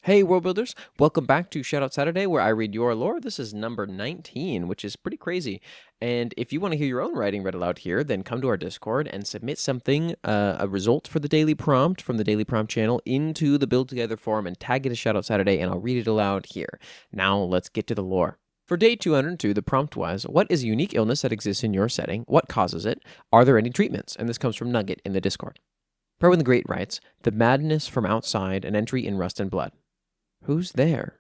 Hey, world builders! Welcome back to Shoutout Saturday, where I read your lore. This is number 19, which is pretty crazy. And if you want to hear your own writing read aloud here, then come to our Discord and submit something, a result for the daily prompt from the daily prompt channel into the Build Together forum and tag it as Shoutout Saturday, and I'll read it aloud here. Now, let's get to the lore. For day 202, the prompt was, what is a unique illness that exists in your setting? What causes it? Are there any treatments? And this comes from Nugget in the Discord. Perwin the Great writes, the madness from outside, an entry in Rust and Blood. Who's there?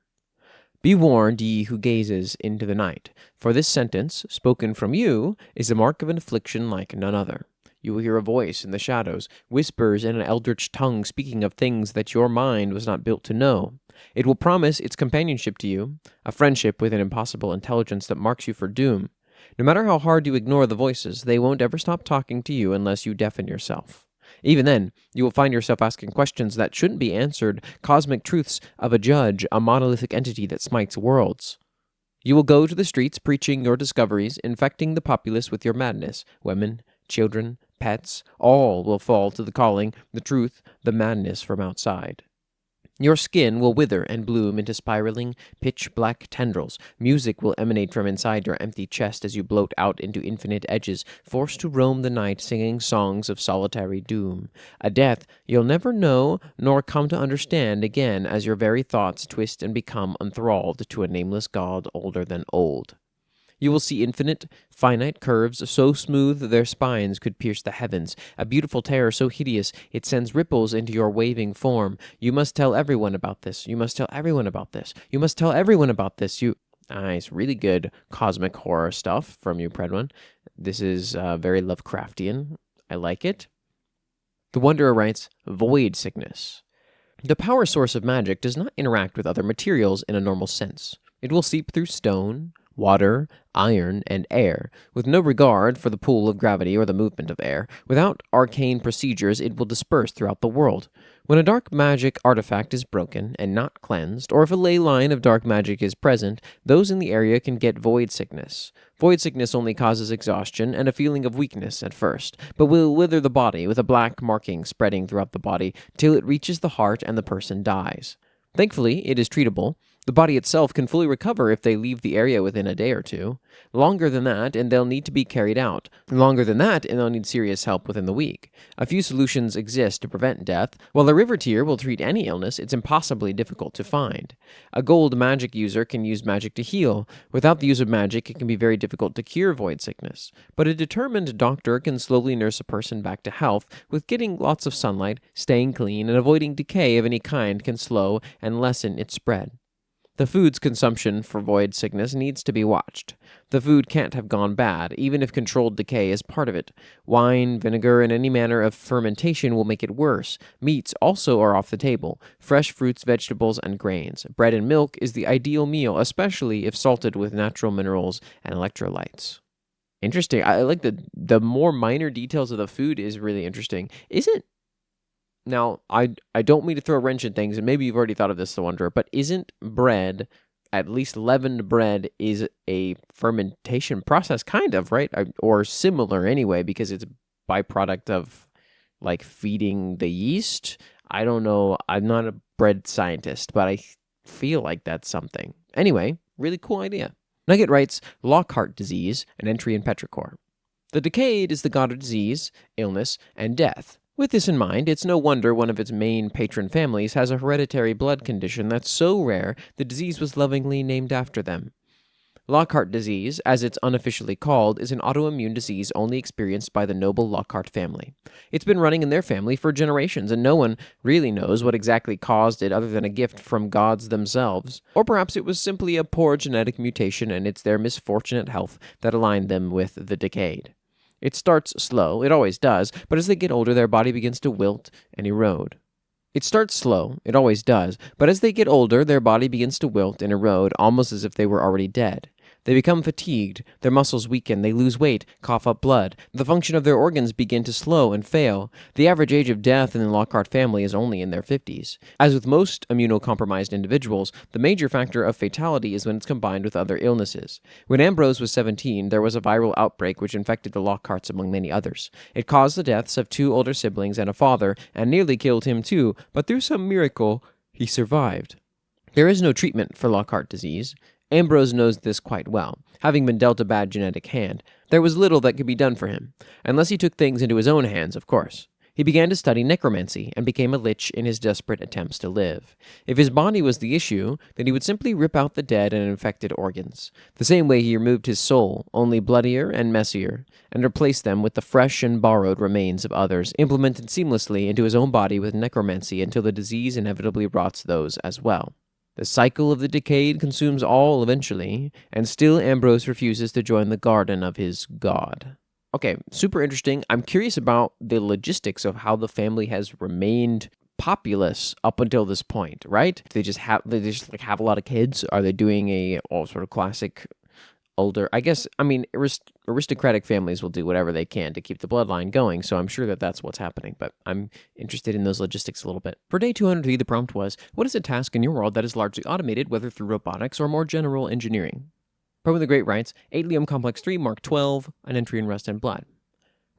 Be warned, ye who gazes into the night, for this sentence, spoken from you, is the mark of an affliction like none other. You will hear a voice in the shadows, whispers in an eldritch tongue speaking of things that your mind was not built to know. It will promise its companionship to you, a friendship with an impossible intelligence that marks you for doom. No matter how hard you ignore the voices, they won't ever stop talking to you unless you deafen yourself. Even then, you will find yourself asking questions that shouldn't be answered, cosmic truths of a judge, a monolithic entity that smites worlds. You will go to the streets preaching your discoveries, infecting the populace with your madness. Women, children, pets, all will fall to the calling, the truth, the madness from outside. Your skin will wither and bloom into spiraling, pitch-black tendrils. Music will emanate from inside your empty chest as you bloat out into infinite edges, forced to roam the night singing songs of solitary doom. A death you'll never know nor come to understand again as your very thoughts twist and become enthralled to a nameless god older than old. You will see infinite, finite curves so smooth their spines could pierce the heavens, a beautiful terror so hideous it sends ripples into your waving form. You must tell everyone about this. You must tell everyone about this. You must tell everyone about this. Nice, really good cosmic horror stuff from you, Predwin. This is very Lovecraftian. I like it. The Wanderer writes, Void Sickness. The power source of magic does not interact with other materials in a normal sense. It will seep through stone, water, iron, and air, with no regard for the pull of gravity or the movement of air. Without arcane procedures, it will disperse throughout the world. When a dark magic artifact is broken and not cleansed, or if a ley line of dark magic is present, those in the area can get void sickness. Void sickness only causes exhaustion and a feeling of weakness at first, but will wither the body with a black marking spreading throughout the body till it reaches the heart and the person dies. Thankfully, it is treatable. The body itself can fully recover if they leave the area within a day or two. Longer than that, and they'll need to be carried out. Longer than that, and they'll need serious help within the week. A few solutions exist to prevent death. While a river tier will treat any illness, it's impossibly difficult to find. A gold magic user can use magic to heal. Without the use of magic, it can be very difficult to cure void sickness. But a determined doctor can slowly nurse a person back to health, with getting lots of sunlight, staying clean, and avoiding decay of any kind can slow and lessen its spread. The food's consumption for void sickness needs to be watched. The food can't have gone bad, even if controlled decay is part of it. Wine, vinegar, and any manner of fermentation will make it worse. Meats also are off the table. Fresh fruits, vegetables, and grains. Bread and milk is the ideal meal, especially if salted with natural minerals and electrolytes. Interesting. I like the more minor details of the food is really interesting. Now, I don't mean to throw a wrench in things, and maybe you've already thought of this, The Wanderer, but isn't bread, at least leavened bread, is a fermentation process, kind of, right? Or similar anyway, because it's a byproduct of, like, feeding the yeast? I don't know. I'm not a bread scientist, but I feel like that's something. Anyway, really cool idea. Nugget writes, Lockhart disease, an entry in Petrichor. The Decayed is the god of disease, illness, and death. With this in mind, it's no wonder one of its main patron families has a hereditary blood condition that's so rare the disease was lovingly named after them. Lockhart disease, as it's unofficially called, is an autoimmune disease only experienced by the noble Lockhart family. It's been running in their family for generations, and no one really knows what exactly caused it other than a gift from gods themselves. Or perhaps it was simply a poor genetic mutation and it's their misfortunate health that aligned them with the Decayed. It starts slow, it always does, but as they get older, their body begins to wilt and erode. It starts slow, it always does, but as they get older, their body begins to wilt and erode, almost as if they were already dead. They become fatigued, their muscles weaken, they lose weight, cough up blood. The function of their organs begin to slow and fail. The average age of death in the Lockhart family is only in their 50s. As with most immunocompromised individuals, the major factor of fatality is when it's combined with other illnesses. When Ambrose was 17, there was a viral outbreak which infected the Lockharts among many others. It caused the deaths of 2 older siblings and a father, and nearly killed him too, but through some miracle, he survived. There is no treatment for Lockhart disease. Ambrose knows this quite well. Having been dealt a bad genetic hand, there was little that could be done for him, unless he took things into his own hands, of course. He began to study necromancy and became a lich in his desperate attempts to live. If his body was the issue, then he would simply rip out the dead and infected organs, the same way he removed his soul, only bloodier and messier, and replaced them with the fresh and borrowed remains of others, implemented seamlessly into his own body with necromancy until the disease inevitably rots those as well. The cycle of the decayed consumes all eventually, and still Ambrose refuses to join the garden of his god. Okay, super interesting. I'm curious about the logistics of how the family has remained populous up until this point, right? Do they just have a lot of kids? Are they doing a all sort of classic older, aristocratic families will do whatever they can to keep the bloodline going, so I'm sure that that's what's happening, but I'm interested in those logistics a little bit. For day 203, the prompt was, what is a task in your world that is largely automated, whether through robotics or more general engineering? Promo the Great writes, 8 Liam Complex 3, Mark 12, an entry in Rust and Blood.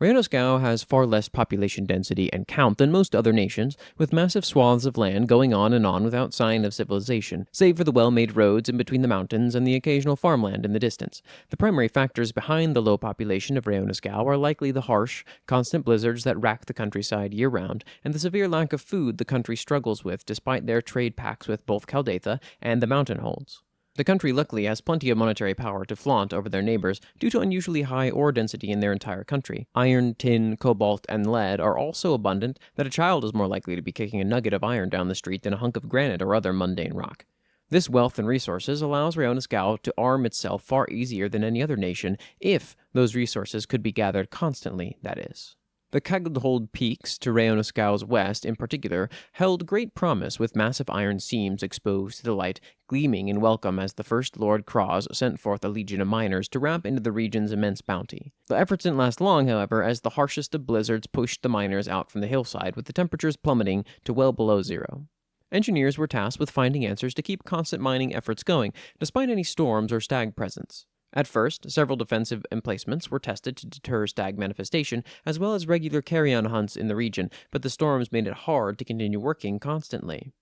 Rayonoskau has far less population density and count than most other nations, with massive swaths of land going on and on without sign of civilization, save for the well-made roads in between the mountains and the occasional farmland in the distance. The primary factors behind the low population of Rayonoskau are likely the harsh, constant blizzards that rack the countryside year-round, and the severe lack of food the country struggles with despite their trade pacts with both Caldatha and the mountain holds. The country luckily has plenty of monetary power to flaunt over their neighbors due to unusually high ore density in their entire country. Iron, tin, cobalt, and lead are all so abundant that a child is more likely to be kicking a nugget of iron down the street than a hunk of granite or other mundane rock. This wealth and resources allows Rayonoskau to arm itself far easier than any other nation if those resources could be gathered constantly, that is. The Kaglhold peaks to Rayonoskau's west, in particular, held great promise with massive iron seams exposed to the light, gleaming in welcome as the first Lord Cross sent forth a legion of miners to ramp into the region's immense bounty. The efforts didn't last long, however, as the harshest of blizzards pushed the miners out from the hillside, with the temperatures plummeting to well below zero. Engineers were tasked with finding answers to keep constant mining efforts going, despite any storms or stag presence. At first, several defensive emplacements were tested to deter stag manifestation, as well as regular carrion hunts in the region, but the storms made it hard to continue working constantly.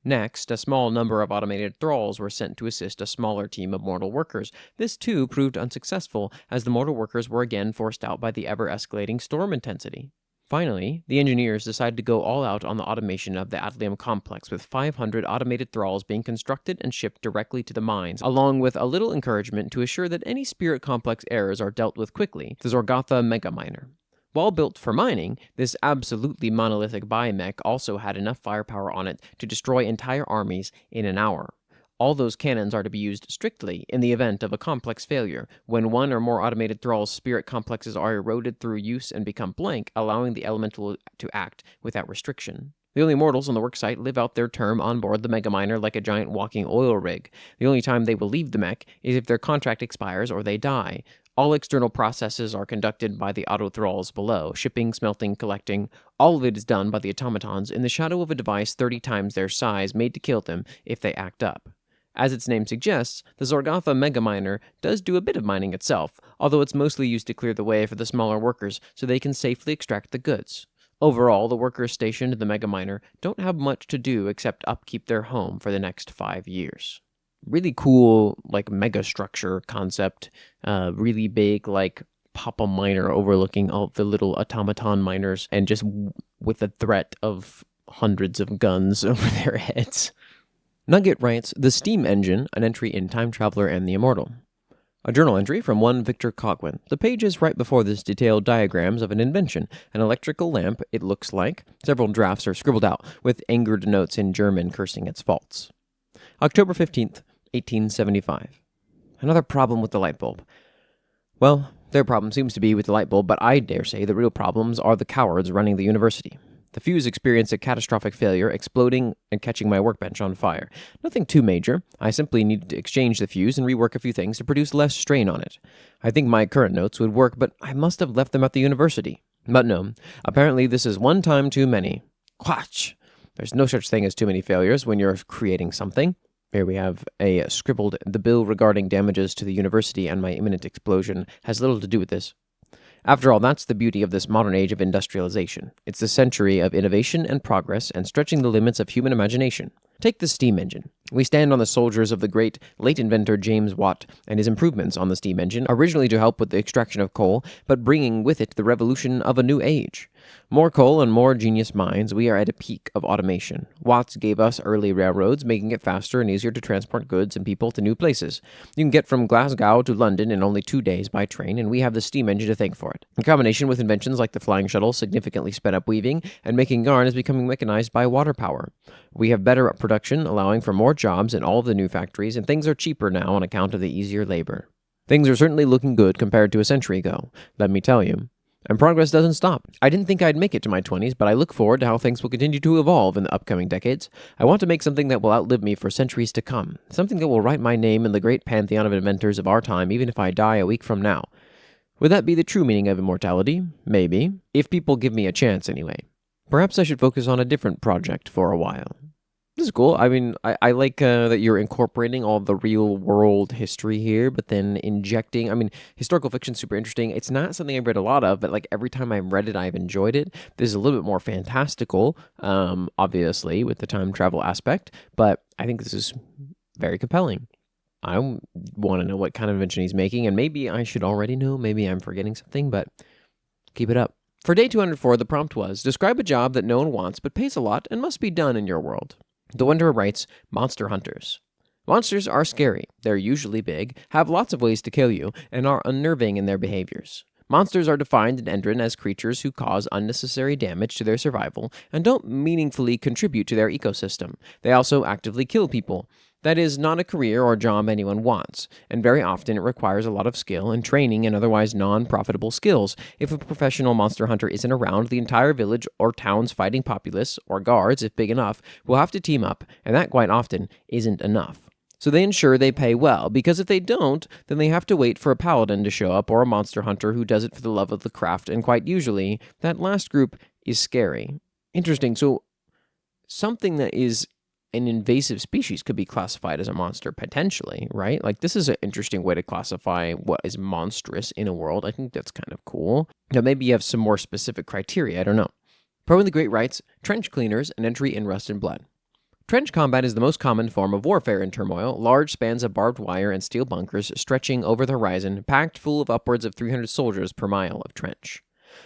Next, a small number of automated thralls were sent to assist a smaller team of mortal workers. This, too, proved unsuccessful, as the mortal workers were again forced out by the ever-escalating storm intensity. Finally, the engineers decided to go all out on the automation of the Atlium complex, with 500 automated thralls being constructed and shipped directly to the mines, along with a little encouragement to assure that any spirit complex errors are dealt with quickly, the Zorgatha Megaminer. While built for mining, this absolutely monolithic biomech also had enough firepower on it to destroy entire armies in an hour. All those cannons are to be used strictly in the event of a complex failure, when one or more automated thrall's spirit complexes are eroded through use and become blank, allowing the elemental to act without restriction. The only mortals on the worksite live out their term on board the Megaminer like a giant walking oil rig. The only time they will leave the mech is if their contract expires or they die. All external processes are conducted by the auto-thralls below, shipping, smelting, collecting. All of it is done by the automatons in the shadow of a device 30 times their size made to kill them if they act up. As its name suggests, the Zorgatha Megaminer does do a bit of mining itself, although it's mostly used to clear the way for the smaller workers so they can safely extract the goods. Overall, the workers stationed in the Megaminer don't have much to do except upkeep their home for the next 5 years. Really cool, megastructure concept, really big, pop-a miner overlooking all the little automaton miners, and just with the threat of hundreds of guns over their heads. Nugget writes, The Steam Engine, an entry in Time Traveler and the Immortal. A journal entry from one Victor Cogwin. The pages right before this detail diagrams of an invention, an electrical lamp, it looks like. Several drafts are scribbled out, with angered notes in German cursing its faults. October 15th, 1875. Another problem with the light bulb. Well, their problem seems to be with the light bulb, but I dare say the real problems are the cowards running the university. The fuse experienced a catastrophic failure, exploding and catching my workbench on fire. Nothing too major. I simply needed to exchange the fuse and rework a few things to produce less strain on it. I think my current notes would work, but I must have left them at the university. But no, apparently this is one time too many. Quatch! There's no such thing as too many failures when you're creating something. Here we have a scribbled, the bill regarding damages to the university and my imminent explosion has little to do with this. After all, that's the beauty of this modern age of industrialization. It's the century of innovation and progress and stretching the limits of human imagination. Take the steam engine. We stand on the shoulders of the great late inventor James Watt and his improvements on the steam engine, originally to help with the extraction of coal, but bringing with it the revolution of a new age. More coal and more genius minds, we are at a peak of automation. Watts gave us early railroads, making it faster and easier to transport goods and people to new places. You can get from Glasgow to London in only 2 days by train, and we have the steam engine to thank for it. In combination with inventions like the flying shuttle, significantly sped up weaving, and making yarn is becoming mechanized by water power. We have better production, allowing for more jobs in all of the new factories, and things are cheaper now on account of the easier labor. Things are certainly looking good compared to a century ago, let me tell you. And progress doesn't stop. I didn't think I'd make it to my 20s, but I look forward to how things will continue to evolve in the upcoming decades. I want to make something that will outlive me for centuries to come. Something that will write my name in the great pantheon of inventors of our time, even if I die a week from now. Would that be the true meaning of immortality? Maybe. If people give me a chance, anyway. Perhaps I should focus on a different project for a while. This is cool. I mean, I like that you're incorporating all the real world history here, but then injecting, historical fiction is super interesting. It's not something I've read a lot of, but like every time I've read it, I've enjoyed it. This is a little bit more fantastical, obviously, with the time travel aspect, but I think this is very compelling. I want to know what kind of invention he's making, and maybe I should already know. Maybe I'm forgetting something, but keep it up. For day 204, the prompt was, describe a job that no one wants but pays a lot and must be done in your world. The Wanderer writes, Monster Hunters. Monsters are scary. They're usually big, have lots of ways to kill you, and are unnerving in their behaviors. Monsters are defined in Endrin as creatures who cause unnecessary damage to their survival and don't meaningfully contribute to their ecosystem. They also actively kill people. That is not a career or job anyone wants, and very often it requires a lot of skill and training and otherwise non-profitable skills. If a professional monster hunter isn't around, the entire village or town's fighting populace, or guards if big enough, will have to team up, and that quite often isn't enough. So they ensure they pay well, because if they don't, then they have to wait for a paladin to show up or a monster hunter who does it for the love of the craft, and quite usually, that last group is scary. Interesting, so something that is an invasive species could be classified as a monster, potentially, right? Like, this is an interesting way to classify what is monstrous in a world. I think that's kind of cool. Now, maybe you have some more specific criteria, I don't know. Pro the Great writes, trench cleaners, an entry in Rust and Blood. Trench combat is the most common form of warfare in Turmoil, large spans of barbed wire and steel bunkers stretching over the horizon, packed full of upwards of 300 soldiers per mile of trench.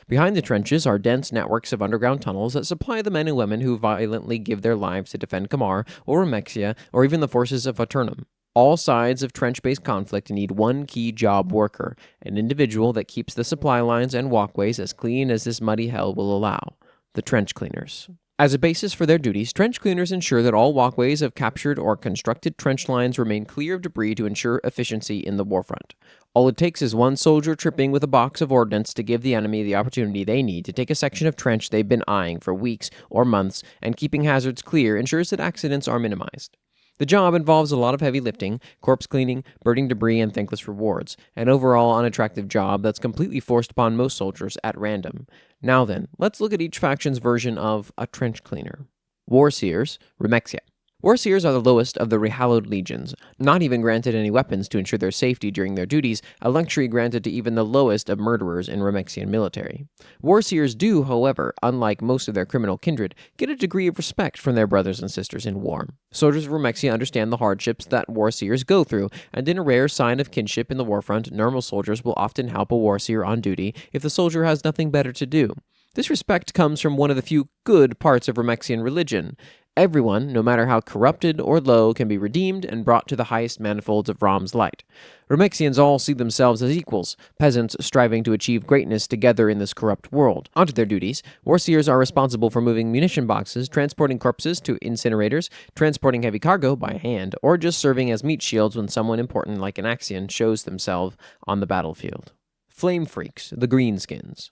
Behind the trenches are dense networks of underground tunnels that supply the men and women who violently give their lives to defend Kamar or Remexia or even the forces of Aternum. All sides of trench-based conflict need one key job worker, an individual that keeps the supply lines and walkways as clean as this muddy hell will allow, the trench cleaners. As a basis for their duties, trench cleaners ensure that all walkways of captured or constructed trench lines remain clear of debris to ensure efficiency in the warfront. All it takes is one soldier tripping with a box of ordnance to give the enemy the opportunity they need to take a section of trench they've been eyeing for weeks or months, and keeping hazards clear ensures that accidents are minimized. The job involves a lot of heavy lifting, corpse cleaning, burning debris, and thankless rewards, an overall unattractive job that's completely forced upon most soldiers at random. Now then, let's look at each faction's version of a trench cleaner. Warseers, Remexia. Warseers are the lowest of the rehallowed legions, not even granted any weapons to ensure their safety during their duties, a luxury granted to even the lowest of murderers in Remexian military. Warseers do, however, unlike most of their criminal kindred, get a degree of respect from their brothers and sisters in war. Soldiers of Remexia understand the hardships that Warseers go through, and in a rare sign of kinship in the warfront, normal soldiers will often help a Warseer on duty if the soldier has nothing better to do. This respect comes from one of the few good parts of Remexian religion. Everyone, no matter how corrupted or low, can be redeemed and brought to the highest manifolds of Ram's light. Remexians all see themselves as equals, peasants striving to achieve greatness together in this corrupt world. Onto their duties, Warseers are responsible for moving munition boxes, transporting corpses to incinerators, transporting heavy cargo by hand, or just serving as meat shields when someone important like an Axion shows themselves on the battlefield. Flame Freaks, the Greenskins.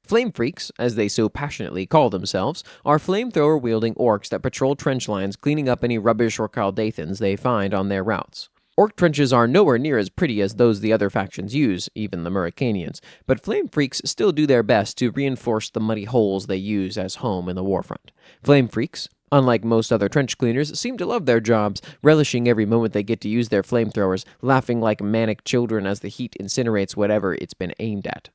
Flame Freaks, as they so passionately call themselves, are flamethrower-wielding orcs that patrol trench lines, cleaning up any rubbish or Caldathans they find on their routes. Orc trenches are nowhere near as pretty as those the other factions use, even the Murricanians, but Flame Freaks still do their best to reinforce the muddy holes they use as home in the warfront. Flame Freaks, unlike most other trench cleaners, seem to love their jobs, relishing every moment they get to use their flamethrowers, laughing like manic children as the heat incinerates whatever it's been aimed at.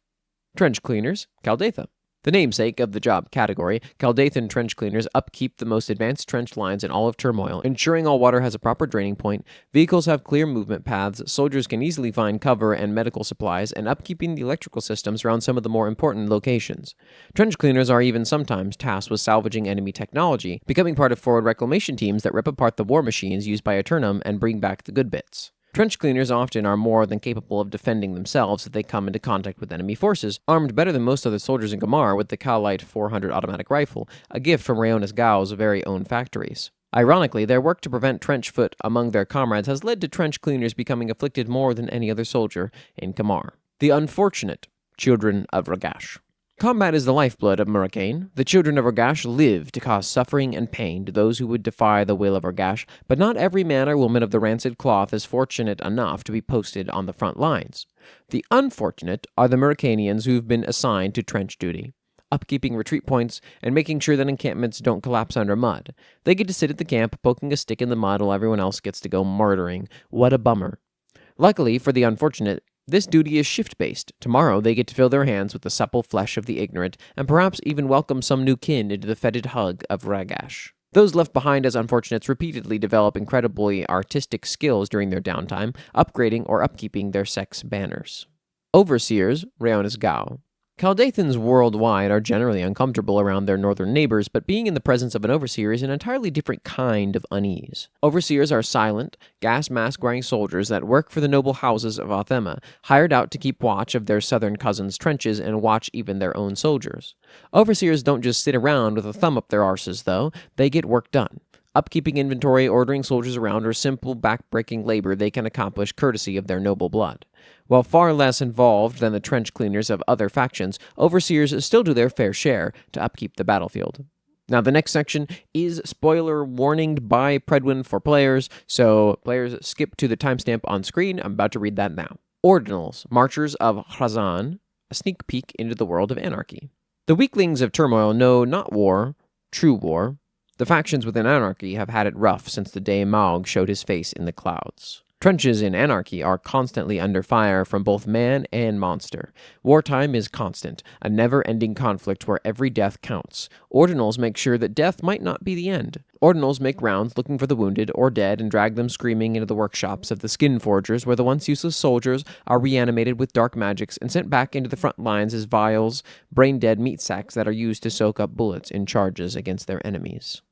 Trench cleaners, Caldatha. The namesake of the job category, Caldathan trench cleaners upkeep the most advanced trench lines in all of Turmoil, ensuring all water has a proper draining point, vehicles have clear movement paths, soldiers can easily find cover and medical supplies, and upkeeping the electrical systems around some of the more important locations. Trench cleaners are even sometimes tasked with salvaging enemy technology, becoming part of forward reclamation teams that rip apart the war machines used by Eternum and bring back the good bits. Trench cleaners often are more than capable of defending themselves if they come into contact with enemy forces, armed better than most other soldiers in Gamar with the Calite 400 automatic rifle, a gift from Rayonis Gao's very own factories. Ironically, their work to prevent trench foot among their comrades has led to trench cleaners becoming afflicted more than any other soldier in Gamar. The unfortunate children of Ragash. Combat is the lifeblood of Murricane. The children of Ragash live to cause suffering and pain to those who would defy the will of Ragash, but not every man or woman of the rancid cloth is fortunate enough to be posted on the front lines. The unfortunate are the Murricanians who've been assigned to trench duty, upkeeping retreat points and making sure that encampments don't collapse under mud. They get to sit at the camp poking a stick in the mud while everyone else gets to go murdering. What a bummer. Luckily for the unfortunate, this duty is shift-based. Tomorrow they get to fill their hands with the supple flesh of the ignorant, and perhaps even welcome some new kin into the fetid hug of Ragash. Those left behind as unfortunates repeatedly develop incredibly artistic skills during their downtime, upgrading or upkeeping their sex banners. Overseers, Rayonis Gao. Caldathans worldwide are generally uncomfortable around their northern neighbors, but being in the presence of an overseer is an entirely different kind of unease. Overseers are silent, gas mask-wearing soldiers that work for the noble houses of Othema, hired out to keep watch of their southern cousins' trenches and watch even their own soldiers. Overseers don't just sit around with a thumb up their arses, though. They get work done. Upkeeping inventory, ordering soldiers around, or simple back-breaking labor they can accomplish courtesy of their noble blood. While far less involved than the trench cleaners of other factions, overseers still do their fair share to upkeep the battlefield. Now, the next section is spoiler warninged by Predwin for players, so players skip to the timestamp on screen. I'm about to read that now. Ordinals, Marchers of Khrazan, a sneak peek into the world of anarchy. The weaklings of Turmoil know not war, true war. The factions within Anarchy have had it rough since the day Maug showed his face in the clouds. Trenches in Anarchy are constantly under fire from both man and monster. Wartime is constant, a never-ending conflict where every death counts. Ordinals make sure that death might not be the end. Ordinals make rounds looking for the wounded or dead and drag them screaming into the workshops of the skin forgers where the once useless soldiers are reanimated with dark magics and sent back into the front lines as vials, brain-dead meat sacks that are used to soak up bullets in charges against their enemies.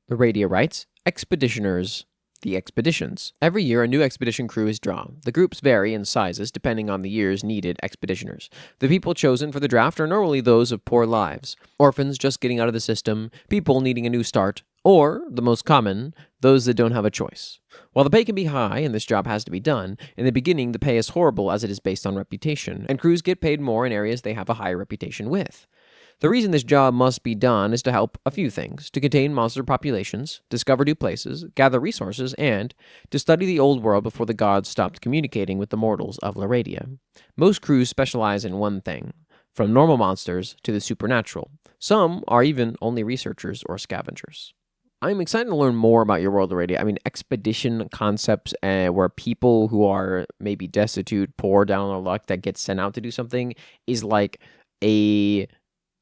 Laredia writes, Expeditioners. The expeditions. Every year, a new expedition crew is drawn. The groups vary in sizes depending on the year's needed expeditioners. The people chosen for the draft are normally those of poor lives, orphans just getting out of the system, people needing a new start, or, the most common, those that don't have a choice. While the pay can be high and this job has to be done, in the beginning the pay is horrible as it is based on reputation, and crews get paid more in areas they have a higher reputation with. The reason this job must be done is to help a few things: to contain monster populations, discover new places, gather resources, and to study the old world before the gods stopped communicating with the mortals of Laredia. Most crews specialize in one thing, from normal monsters to the supernatural. Some are even only researchers or scavengers. I'm excited to learn more about your world, Laredia. I mean, expedition concepts where people who are maybe destitute, poor, down on their luck, that get sent out to do something is like a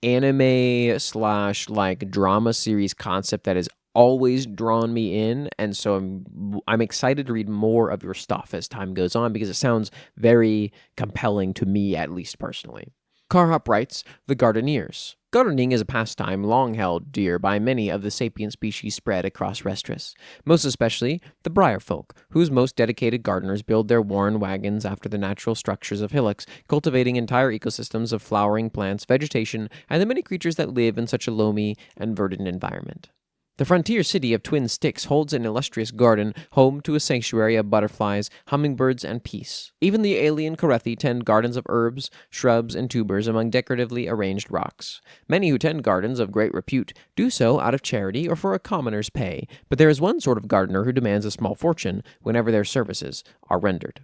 anime slash like drama series concept that has always drawn me in, and so I'm excited to read more of your stuff as time goes on because it sounds very compelling to me, at least personally. Carhop writes, The Gardeneers. Gardening is a pastime long held dear by many of the sapient species spread across Restris, most especially the briar folk, whose most dedicated gardeners build their worn wagons after the natural structures of hillocks, cultivating entire ecosystems of flowering plants, vegetation, and the many creatures that live in such a loamy and verdant environment. The frontier city of Twin Sticks holds an illustrious garden, home to a sanctuary of butterflies, hummingbirds, and peace. Even the alien Korethi tend gardens of herbs, shrubs, and tubers among decoratively arranged rocks. Many who tend gardens of great repute do so out of charity or for a commoner's pay, but there is one sort of gardener who demands a small fortune whenever their services are rendered.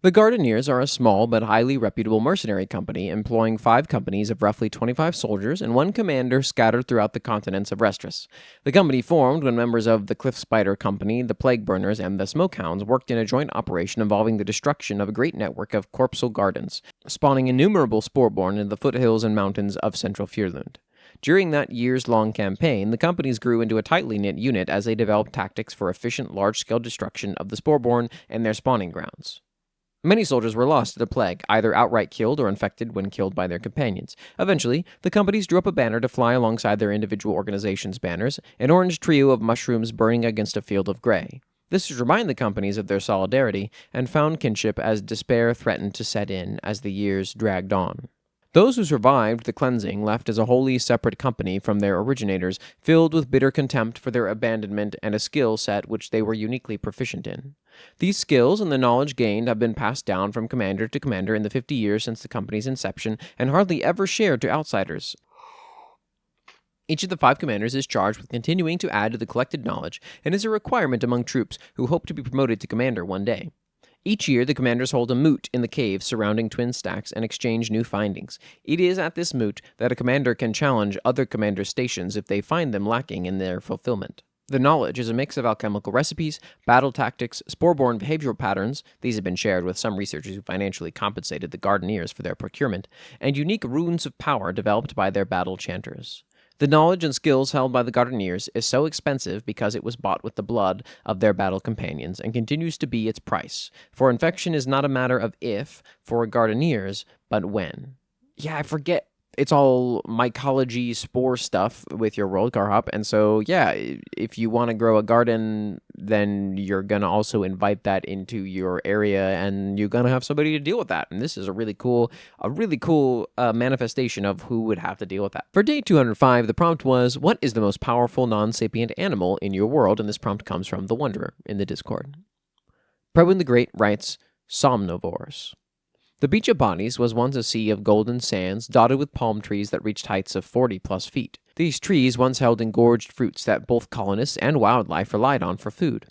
The Gardeneers are a small but highly reputable mercenary company employing 5 companies of roughly 25 soldiers and 1 commander scattered throughout the continents of Restris. The company formed when members of the Cliff Spider Company, the Plague Burners, and the Smokehounds worked in a joint operation involving the destruction of a great network of corpsal gardens, spawning innumerable sporeborn in the foothills and mountains of central Fierlund. During that years-long campaign, the companies grew into a tightly knit unit as they developed tactics for efficient large-scale destruction of the sporeborn and their spawning grounds. Many soldiers were lost to the plague, either outright killed or infected when killed by their companions. Eventually, the companies drew up a banner to fly alongside their individual organizations' banners, an orange trio of mushrooms burning against a field of gray. This would remind the companies of their solidarity and found kinship as despair threatened to set in as the years dragged on. Those who survived the cleansing left as a wholly separate company from their originators, filled with bitter contempt for their abandonment and a skill set which they were uniquely proficient in. These skills and the knowledge gained have been passed down from commander to commander in the 50 years since the company's inception and hardly ever shared to outsiders. Each of the 5 commanders is charged with continuing to add to the collected knowledge and is a requirement among troops who hope to be promoted to commander one day. Each year, the commanders hold a moot in the caves surrounding Twin Stacks and exchange new findings. It is at this moot that a commander can challenge other commanders' stations if they find them lacking in their fulfillment. The knowledge is a mix of alchemical recipes, battle tactics, sporeborn behavioral patterns — these have been shared with some researchers who financially compensated the Gardeneers for their procurement — and unique runes of power developed by their battle chanters. The knowledge and skills held by the Gardeneers is so expensive because it was bought with the blood of their battle companions and continues to be its price, for infection is not a matter of if for Gardeneers, but when. Yeah, I forget. It's all mycology spore stuff with your world, Carhop, and so, yeah, if you want to grow a garden, then you're going to also invite that into your area, and you're going to have somebody to deal with that, and this is a really cool manifestation of who would have to deal with that. For day 205, the prompt was, what is the most powerful non-sapient animal in your world? And this prompt comes from the Wanderer in the Discord. Probin the Great writes, Somnivores. The beach of bodies was once a sea of golden sands dotted with palm trees that reached heights of 40+ feet. These trees once held engorged fruits that both colonists and wildlife relied on for food.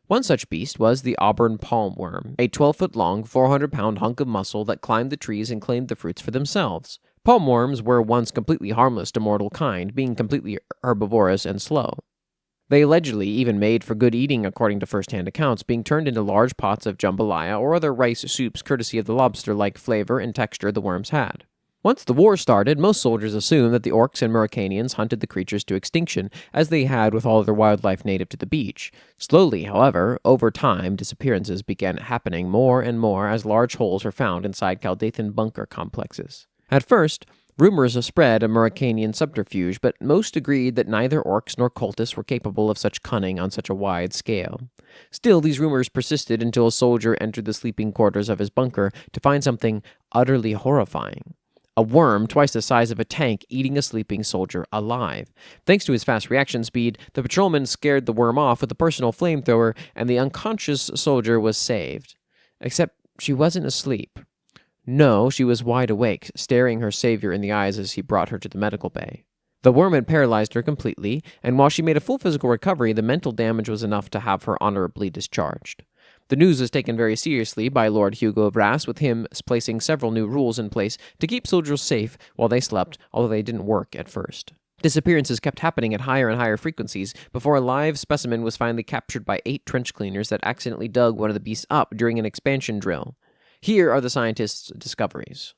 One such beast was the auburn palmworm, a 12-foot-long, 400-pound hunk of muscle that climbed the trees and claimed the fruits for themselves. Palmworms were once completely harmless to mortal kind, being completely herbivorous and slow. They allegedly even made for good eating according to first-hand accounts, being turned into large pots of jambalaya or other rice soups courtesy of the lobster-like flavor and texture the worms had. Once the war started, most soldiers assumed that the orcs and Murricanians hunted the creatures to extinction, as they had with all other wildlife native to the beach. Slowly, however, over time, disappearances began happening more and more as large holes were found inside Caldathan bunker complexes. At first, rumors spread a Murricanian subterfuge, but most agreed that neither orcs nor cultists were capable of such cunning on such a wide scale. Still, these rumors persisted until a soldier entered the sleeping quarters of his bunker to find something utterly horrifying. A worm twice the size of a tank eating a sleeping soldier alive. Thanks to his fast reaction speed, the patrolman scared the worm off with a personal flamethrower, and the unconscious soldier was saved. Except she wasn't asleep. No, she was wide awake, staring her savior in the eyes as he brought her to the medical bay. The worm had paralyzed her completely, and while she made a full physical recovery, the mental damage was enough to have her honorably discharged. The news was taken very seriously by Lord Hugo Brass, with him placing several new rules in place to keep soldiers safe while they slept, although they didn't work at first. Disappearances kept happening at higher and higher frequencies before a live specimen was finally captured by 8 trench cleaners that accidentally dug one of the beasts up during an expansion drill. Here are the scientists' discoveries.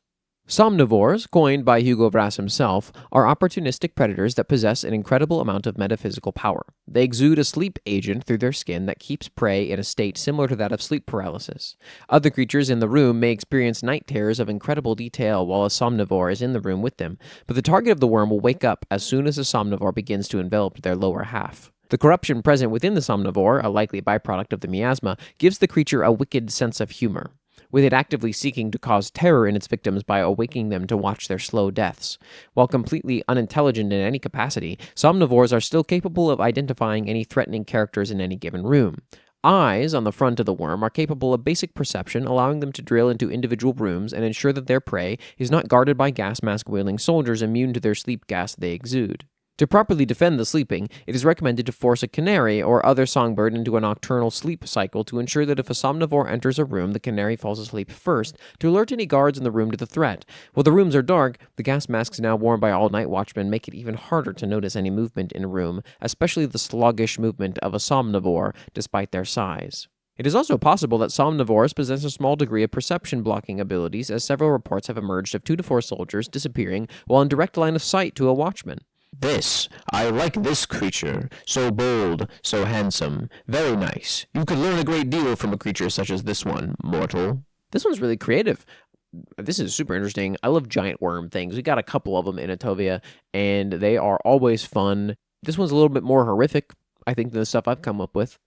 Somnivores, coined by Hugo Brass himself, are opportunistic predators that possess an incredible amount of metaphysical power. They exude a sleep agent through their skin that keeps prey in a state similar to that of sleep paralysis. Other creatures in the room may experience night terrors of incredible detail while a somnivore is in the room with them, but the target of the worm will wake up as soon as the somnivore begins to envelop their lower half. The corruption present within the somnivore, a likely byproduct of the miasma, gives the creature a wicked sense of humor, with it actively seeking to cause terror in its victims by awaking them to watch their slow deaths. While completely unintelligent in any capacity, somnivores are still capable of identifying any threatening characters in any given room. Eyes on the front of the worm are capable of basic perception, allowing them to drill into individual rooms and ensure that their prey is not guarded by gas mask-wielding soldiers immune to their sleep gas they exude. To properly defend the sleeping, it is recommended to force a canary or other songbird into a nocturnal sleep cycle to ensure that if a somnivore enters a room, the canary falls asleep first to alert any guards in the room to the threat. While the rooms are dark, the gas masks now worn by all night watchmen make it even harder to notice any movement in a room, especially the sluggish movement of a somnivore, despite their size. It is also possible that somnivores possess a small degree of perception blocking abilities, as several reports have emerged of 2 to 4 soldiers disappearing while in direct line of sight to a watchman. I like this creature. So bold, so handsome. Very nice. You could learn a great deal from a creature such as this one, mortal. This one's really creative. This is super interesting. I love giant worm things. We got a couple of them in Atovia, and they are always fun. This one's a little bit more horrific, I think, than the stuff I've come up with,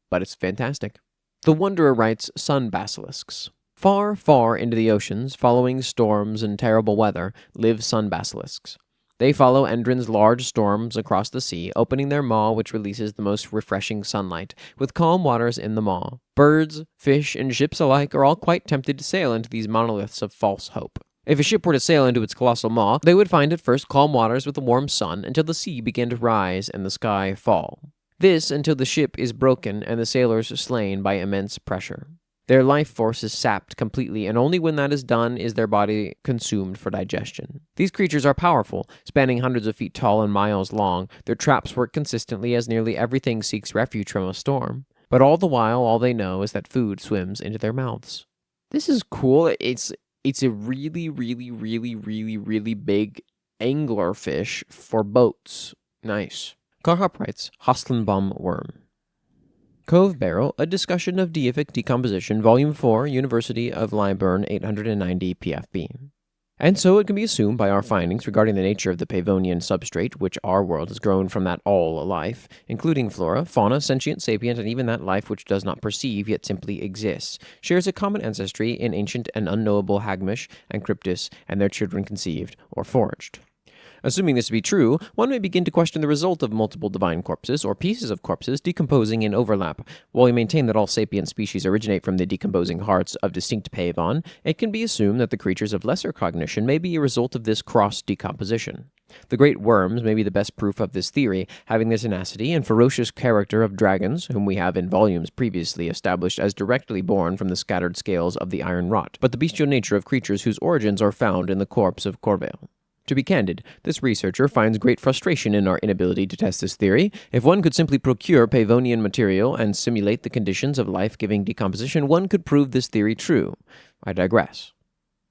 but it's fantastic. The Wanderer writes, sun basilisks. Far, far into the oceans, following storms and terrible weather, live sun basilisks. They follow Endrin's large storms across the sea, opening their maw which releases the most refreshing sunlight, with calm waters in the maw. Birds, fish, and ships alike are all quite tempted to sail into these monoliths of false hope. If a ship were to sail into its colossal maw, they would find at first calm waters with a warm sun until the sea began to rise and the sky fall. This until the ship is broken and the sailors slain by immense pressure. Their life force is sapped completely, and only when that is done is their body consumed for digestion. These creatures are powerful, spanning hundreds of feet tall and miles long. Their traps work consistently as nearly everything seeks refuge from a storm. But all the while, all they know is that food swims into their mouths. This is cool. It's a really, really, really, really, really big anglerfish for boats. Nice. Carhop writes, Hoslenbaum worm. Cove Barrel, A Discussion of Deific Decomposition, Volume 4, University of Liburn, 890 PFB. And so it can be assumed by our findings regarding the nature of the Pavonian substrate, which our world has grown from that all life, including flora, fauna, sentient, sapient, and even that life which does not perceive yet simply exists, shares a common ancestry in ancient and unknowable Hagmish and Cryptis, and their children conceived or forged. Assuming this to be true, one may begin to question the result of multiple divine corpses, or pieces of corpses, decomposing in overlap. While we maintain that all sapient species originate from the decomposing hearts of distinct Pavon, it can be assumed that the creatures of lesser cognition may be a result of this cross-decomposition. The great worms may be the best proof of this theory, having the tenacity and ferocious character of dragons, whom we have in volumes previously established as directly born from the scattered scales of the iron rot, but the bestial nature of creatures whose origins are found in the corpse of Corvail. To be candid, this researcher finds great frustration in our inability to test this theory. If one could simply procure Pavonian material and simulate the conditions of life-giving decomposition, one could prove this theory true. I digress.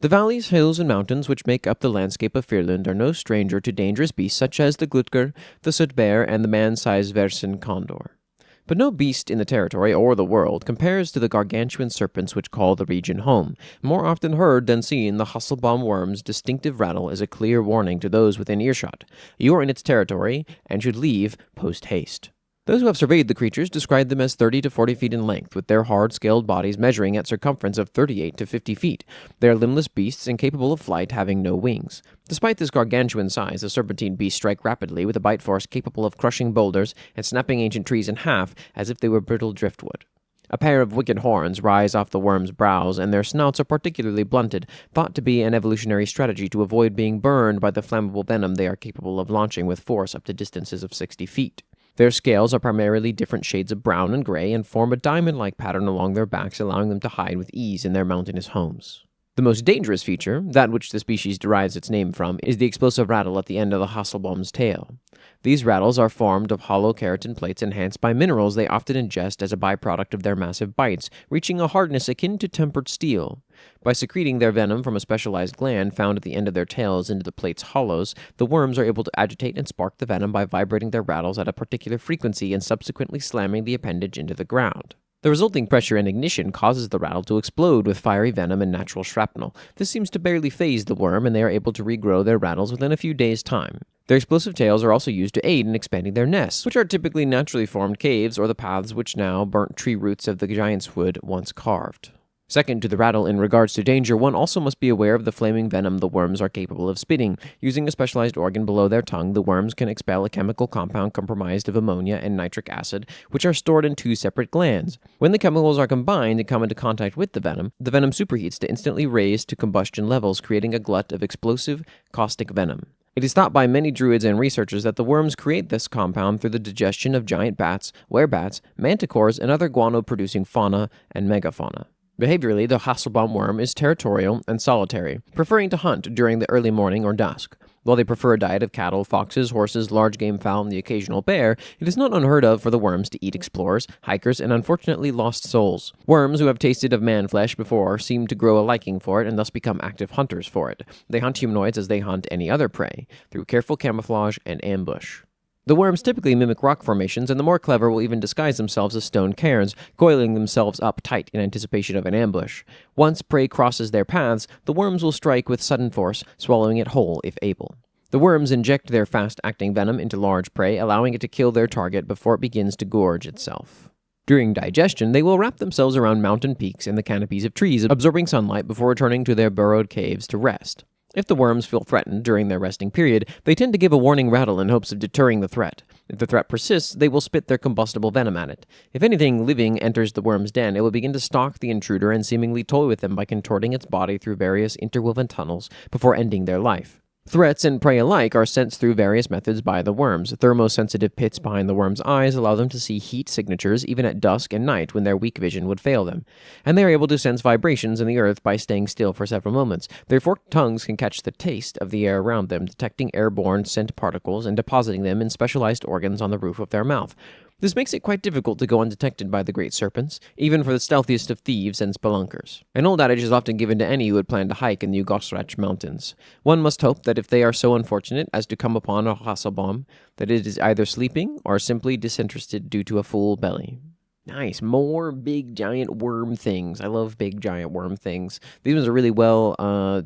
The valleys, hills, and mountains which make up the landscape of Firland are no stranger to dangerous beasts such as the Glutger, the soot bear, and the man-sized Versen condor. But no beast in the territory or the world compares to the gargantuan serpents which call the region home. More often heard than seen, the Hasselbaum worm's distinctive rattle is a clear warning to those within earshot. You are in its territory, and should leave post-haste. Those who have surveyed the creatures describe them as 30 to 40 feet in length, with their hard-scaled bodies measuring at circumference of 38 to 50 feet. They are limbless beasts incapable of flight, having no wings. Despite this gargantuan size, the serpentine beasts strike rapidly with a bite force capable of crushing boulders and snapping ancient trees in half as if they were brittle driftwood. A pair of wicked horns rise off the worm's brows, and their snouts are particularly blunted, thought to be an evolutionary strategy to avoid being burned by the flammable venom they are capable of launching with force up to distances of 60 feet. Their scales are primarily different shades of brown and gray and form a diamond-like pattern along their backs, allowing them to hide with ease in their mountainous homes. The most dangerous feature, that which the species derives its name from, is the explosive rattle at the end of the Hasselbaum's tail. These rattles are formed of hollow keratin plates enhanced by minerals they often ingest as a byproduct of their massive bites, reaching a hardness akin to tempered steel. By secreting their venom from a specialized gland found at the end of their tails into the plate's hollows, the worms are able to agitate and spark the venom by vibrating their rattles at a particular frequency and subsequently slamming the appendage into the ground. The resulting pressure and ignition causes the rattle to explode with fiery venom and natural shrapnel. This seems to barely faze the worm, and they are able to regrow their rattles within a few days' time. Their explosive tails are also used to aid in expanding their nests, which are typically naturally formed caves or the paths which now burnt tree roots of the giant's wood once carved. Second to the rattle in regards to danger, one also must be aware of the flaming venom the worms are capable of spitting. Using a specialized organ below their tongue, the worms can expel a chemical compound comprised of ammonia and nitric acid, which are stored in 2 separate glands. When the chemicals are combined and come into contact with the venom superheats to instantly raise to combustion levels, creating a glut of explosive, caustic venom. It is thought by many druids and researchers that the worms create this compound through the digestion of giant bats, werebats, manticores, and other guano-producing fauna and megafauna. Behaviorally, the Hasselbaum worm is territorial and solitary, preferring to hunt during the early morning or dusk. While they prefer a diet of cattle, foxes, horses, large game fowl, and the occasional bear, it is not unheard of for the worms to eat explorers, hikers, and unfortunately lost souls. Worms who have tasted of man flesh before seem to grow a liking for it and thus become active hunters for it. They hunt humanoids as they hunt any other prey, through careful camouflage and ambush. The worms typically mimic rock formations, and the more clever will even disguise themselves as stone cairns, coiling themselves up tight in anticipation of an ambush. Once prey crosses their paths, the worms will strike with sudden force, swallowing it whole if able. The worms inject their fast-acting venom into large prey, allowing it to kill their target before it begins to gorge itself. During digestion, they will wrap themselves around mountain peaks and the canopies of trees, absorbing sunlight before returning to their burrowed caves to rest. If the worms feel threatened during their resting period, they tend to give a warning rattle in hopes of deterring the threat. If the threat persists, they will spit their combustible venom at it. If anything living enters the worm's den, it will begin to stalk the intruder and seemingly toy with them by contorting its body through various interwoven tunnels before ending their life. Threats and prey alike are sensed through various methods by the worms. Thermosensitive pits behind the worm's eyes allow them to see heat signatures even at dusk and night when their weak vision would fail them. And they are able to sense vibrations in the earth by staying still for several moments. Their forked tongues can catch the taste of the air around them, detecting airborne scent particles and depositing them in specialized organs on the roof of their mouth. This makes it quite difficult to go undetected by the great serpents, even for the stealthiest of thieves and spelunkers. An old adage is often given to any who would plan to hike in the Jugosrach mountains. One must hope that if they are so unfortunate as to come upon a Hasselbaum, that it is either sleeping or simply disinterested due to a full belly. Nice. More big giant worm things. I love big giant worm things. These ones are really well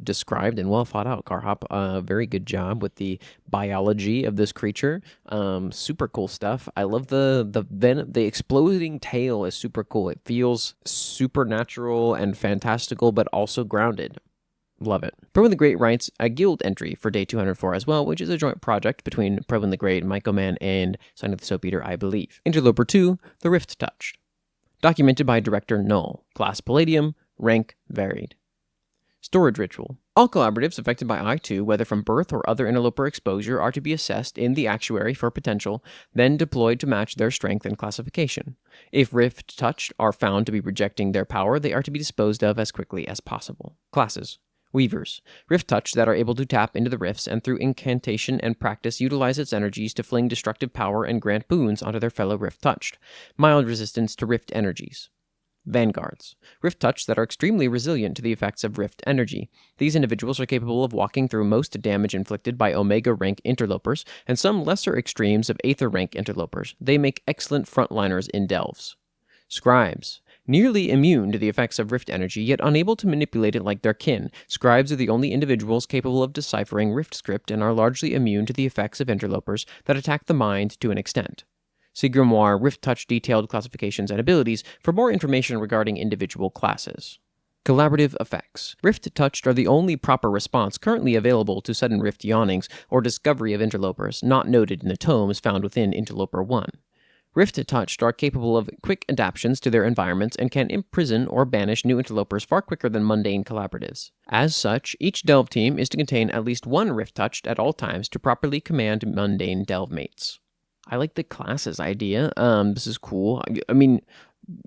described and well thought out, Carhop. Very good job with the biology of this creature. Super cool stuff. I love the exploding tail is super cool. It feels supernatural and fantastical, but also grounded. Love it. Probin the Great writes a guild entry for day 204 as well, which is a joint project between Probin the Great, Mycoman, and Sign of the Soap Eater, I believe. Interloper 2, The Rift Touched. Documented by Director Null. Class Palladium. Rank varied. Storage Ritual. All collaboratives affected by I-2, whether from birth or other interloper exposure, are to be assessed in the actuary for potential, then deployed to match their strength and classification. If Rift Touched are found to be rejecting their power, they are to be disposed of as quickly as possible. Classes. Weavers. Rift Touch that are able to tap into the rifts and through incantation and practice utilize its energies to fling destructive power and grant boons onto their fellow Rift Touched. Mild resistance to Rift energies. Vanguards. Rift Touch that are extremely resilient to the effects of Rift energy. These individuals are capable of walking through most damage inflicted by Omega rank interlopers and some lesser extremes of Aether rank interlopers. They make excellent frontliners in delves. Scribes. Nearly immune to the effects of Rift energy, yet unable to manipulate it like their kin, Scribes are the only individuals capable of deciphering Rift script and are largely immune to the effects of interlopers that attack the mind to an extent. See Grimoire Rift Touch detailed classifications and abilities for more information regarding individual classes. Collaborative effects. Rift Touched are the only proper response currently available to sudden Rift yawnings or discovery of interlopers, not noted in the tomes found within Interloper 1. Rift Touched are capable of quick adaptations to their environments and can imprison or banish new interlopers far quicker than mundane collaboratives. As such, each delve team is to contain at least one Rift Touched at all times to properly command mundane delve mates. I like the classes idea. This is cool. I mean,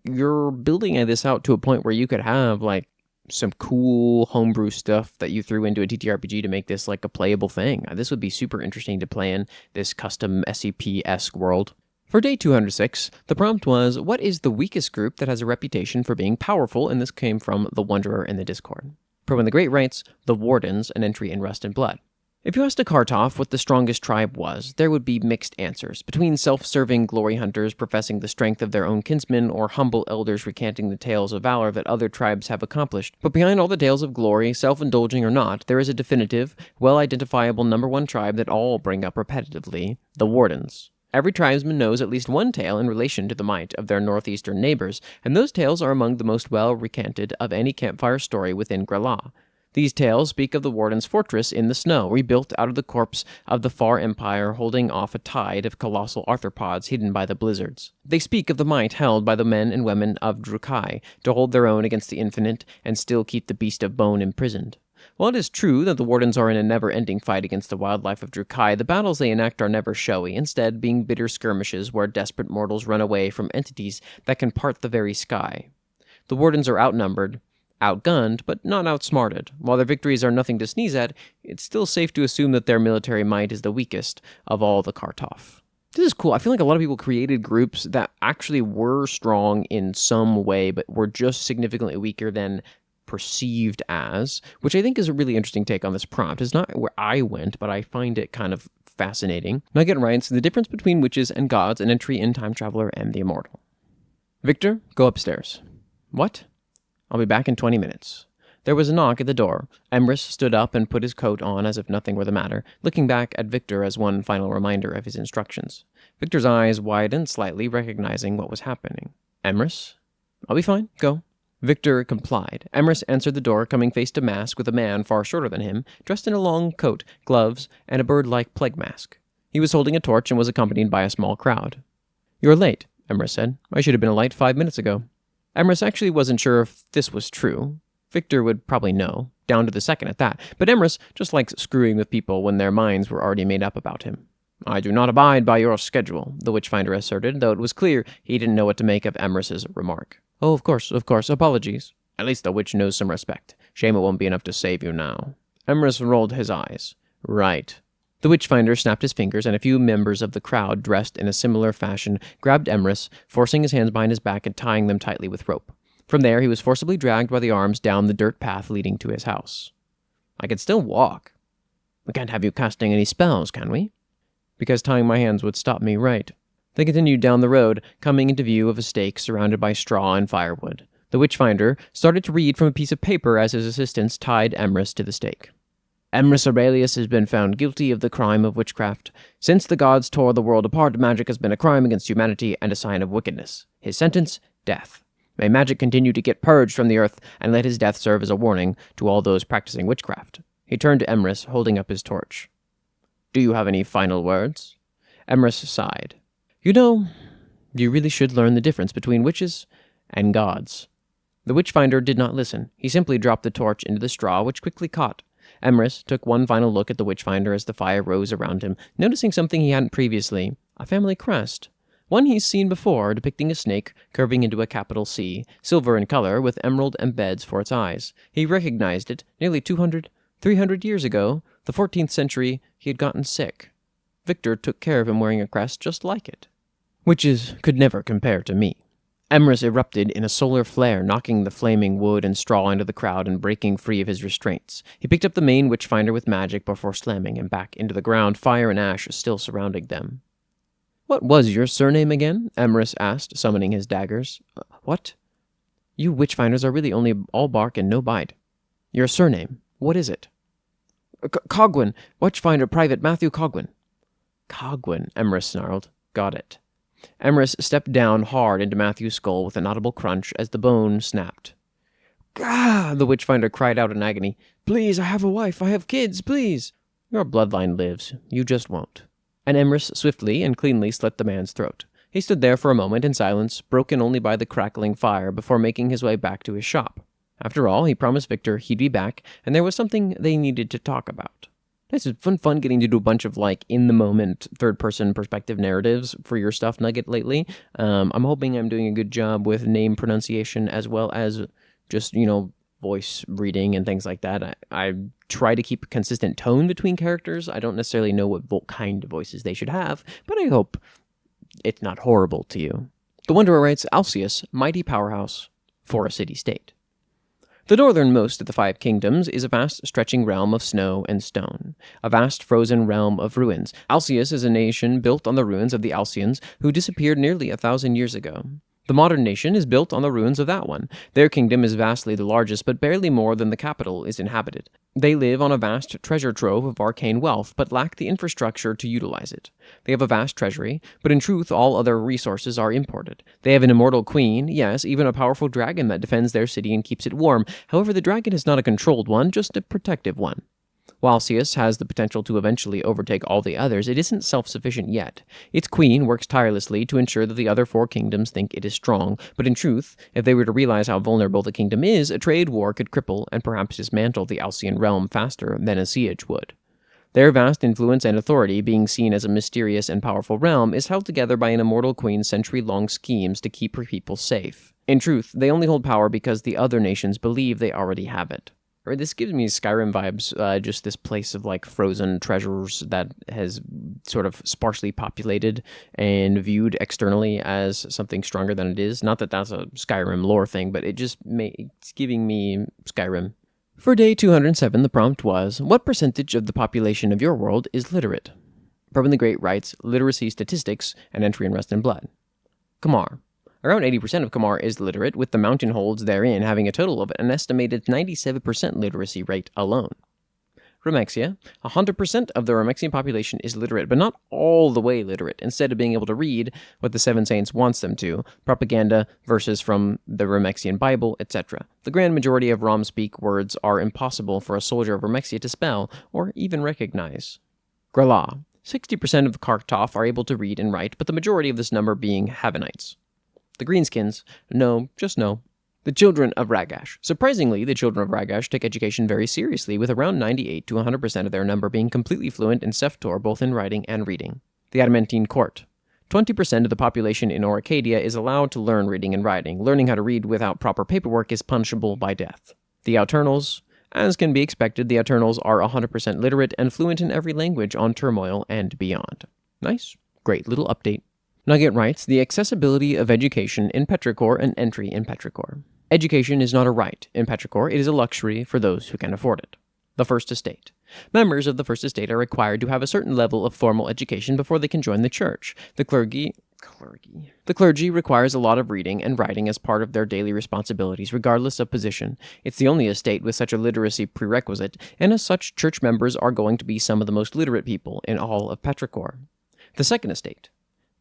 you're building this out to a point where you could have like some cool homebrew stuff that you threw into a TTRPG to make this like a playable thing. This would be super interesting to play in this custom SCP-esque world. For day 206, the prompt was, what is the weakest group that has a reputation for being powerful? And this came from the Wanderer in the Discord. Probin the Great writes, the Wardens, an entry in Rust and Blood. If you asked a Kartoff what the strongest tribe was, there would be mixed answers, between self-serving glory hunters professing the strength of their own kinsmen, or humble elders recanting the tales of valor that other tribes have accomplished. But behind all the tales of glory, self-indulging or not, there is a definitive, well-identifiable number one tribe that all bring up repetitively, the Wardens. Every tribesman knows at least one tale in relation to the might of their northeastern neighbors, and those tales are among the most well-recanted of any campfire story within Grellah. These tales speak of the Warden's fortress in the snow, rebuilt out of the corpse of the far empire holding off a tide of colossal arthropods hidden by the blizzards. They speak of the might held by the men and women of Drukai to hold their own against the infinite and still keep the beast of bone imprisoned. While it is true that the Wardens are in a never-ending fight against the wildlife of Drukai, the battles they enact are never showy, instead being bitter skirmishes where desperate mortals run away from entities that can part the very sky. The Wardens are outnumbered, outgunned, but not outsmarted. While their victories are nothing to sneeze at, it's still safe to assume that their military might is the weakest of all the Carhop. This is cool. I feel like a lot of people created groups that actually were strong in some way, but were just significantly weaker than perceived as, which I think is a really interesting take on this prompt. It's not where I went, but I find it kind of fascinating. Nugget writes, the difference between witches and gods, an entry in Time Traveler and the Immortal. Victor, go upstairs. What? I'll be back in 20 minutes. There was a knock at the door. Emrys stood up and put his coat on as if nothing were the matter, looking back at Victor as one final reminder of his instructions. Victor's eyes widened slightly, recognizing what was happening. Emrys? I'll be fine. Go. Victor complied. Emrys answered the door, coming face to mask with a man far shorter than him, dressed in a long coat, gloves, and a bird-like plague mask. He was holding a torch and was accompanied by a small crowd. You're late, Emrys said. I should have been late 5 minutes ago. Emrys actually wasn't sure if this was true. Victor would probably know, down to the second at that, but Emrys just likes screwing with people when their minds were already made up about him. I do not abide by your schedule, the Witchfinder asserted, though it was clear he didn't know what to make of Emrys's remark. Oh, of course, apologies. At least the witch knows some respect. Shame it won't be enough to save you now. Emrys rolled his eyes. Right. The Witchfinder snapped his fingers, and a few members of the crowd, dressed in a similar fashion, grabbed Emrys, forcing his hands behind his back and tying them tightly with rope. From there, he was forcibly dragged by the arms down the dirt path leading to his house. I can still walk. We can't have you casting any spells, can we? Because tying my hands would stop me, right. They continued down the road, coming into view of a stake surrounded by straw and firewood. The Witchfinder started to read from a piece of paper as his assistants tied Emrys to the stake. Emrys Aurelius has been found guilty of the crime of witchcraft. Since the gods tore the world apart, magic has been a crime against humanity and a sign of wickedness. His sentence? Death. May magic continue to get purged from the earth, and let his death serve as a warning to all those practicing witchcraft. He turned to Emrys, holding up his torch. Do you have any final words? Emrys sighed. You know, you really should learn the difference between witches and gods. The Witchfinder did not listen. He simply dropped the torch into the straw, which quickly caught. Emrys took one final look at the Witchfinder as the fire rose around him, noticing something he hadn't previously, a family crest. One he's seen before, depicting a snake curving into a capital C, silver in color, with emerald embeds for its eyes. He recognized it. Nearly 200, 300 years ago, the 14th century, he had gotten sick. Victor took care of him wearing a crest just like it. Witches could never compare to me. Emrys erupted in a solar flare, knocking the flaming wood and straw into the crowd and breaking free of his restraints. He picked up the main Witchfinder with magic before slamming him back into the ground, fire and ash still surrounding them. What was your surname again? Emrys asked, summoning his daggers. What? You Witchfinders are really only all bark and no bite. Your surname, what is it? Cogwin, Witchfinder Private Matthew Cogwin. Cogwin, Emrys snarled. Got it. Emrys stepped down hard into Matthew's skull with an audible crunch as the bone snapped. Gah! The Witchfinder cried out in agony. Please, I have a wife, I have kids, please. Your bloodline lives, you just won't. And Emrys swiftly and cleanly slit the man's throat. He stood there for a moment in silence, broken only by the crackling fire, before making his way back to his shop. After all, he promised Victor he'd be back, and there was something they needed to talk about. This is fun getting to do a bunch of, in-the-moment, third-person perspective narratives for your stuff, Nugget, lately. I'm hoping I'm doing a good job with name pronunciation as well as just, voice reading and things like that. I try to keep a consistent tone between characters. I don't necessarily know what kind of voices they should have, but I hope it's not horrible to you. The Wanderer writes, Alcius, mighty powerhouse for a city-state. The northernmost of the 5 kingdoms is a vast stretching realm of snow and stone, a vast frozen realm of ruins. Alcius is a nation built on the ruins of the Alcians, who disappeared nearly 1,000 years ago. The modern nation is built on the ruins of that one. Their kingdom is vastly the largest, but barely more than the capital is inhabited. They live on a vast treasure trove of arcane wealth, but lack the infrastructure to utilize it. They have a vast treasury, but in truth all other resources are imported. They have an immortal queen, yes, even a powerful dragon that defends their city and keeps it warm. However, the dragon is not a controlled one, just a protective one. While Cius has the potential to eventually overtake all the others, it isn't self-sufficient yet. Its queen works tirelessly to ensure that the other 4 kingdoms think it is strong, but in truth, if they were to realize how vulnerable the kingdom is, a trade war could cripple and perhaps dismantle the Alcyon realm faster than a siege would. Their vast influence and authority, being seen as a mysterious and powerful realm, is held together by an immortal queen's century-long schemes to keep her people safe. In truth, they only hold power because the other nations believe they already have it. Right, this gives me Skyrim vibes, just this place of like frozen treasures that has sort of sparsely populated and viewed externally as something stronger than it is. Not that that's a Skyrim lore thing, but it's giving me Skyrim. For day 207, the prompt was, what percentage of the population of your world is literate? Bourbon the Great writes, literacy statistics, and entry in Rust and Blood. Kamar. Around 80% of Kamar is literate, with the mountain holds therein having a total of an estimated 97% literacy rate alone. Remexia. 100% of the Remexian population is literate, but not all the way literate. Instead of being able to read what the Seven Saints wants them to, propaganda, verses from the Remexian Bible, etc. The grand majority of Rom-speak words are impossible for a soldier of Remexia to spell or even recognize. Grala. 60% of Kartoff are able to read and write, but the majority of this number being Havanites. The Greenskins. No, just no. The children of Ragash. Surprisingly, the children of Ragash take education very seriously, with around 98 to 100% of their number being completely fluent in Seftor, both in writing and reading. The Adamantine Court. 20% of the population in Orcadia is allowed to learn reading and writing. Learning how to read without proper paperwork is punishable by death. The Auternals. As can be expected, the Auternals are 100% literate and fluent in every language on Turmoil and beyond. Nice. Great little update. Nugget writes, the accessibility of education in Petrichor and entry in Petrichor. Education is not a right in Petrichor, it is a luxury for those who can afford it. The First Estate. Members of the First Estate are required to have a certain level of formal education before they can join the church. The clergy requires a lot of reading and writing as part of their daily responsibilities, regardless of position. It's the only estate with such a literacy prerequisite, and as such, church members are going to be some of the most literate people in all of Petrichor. The Second Estate.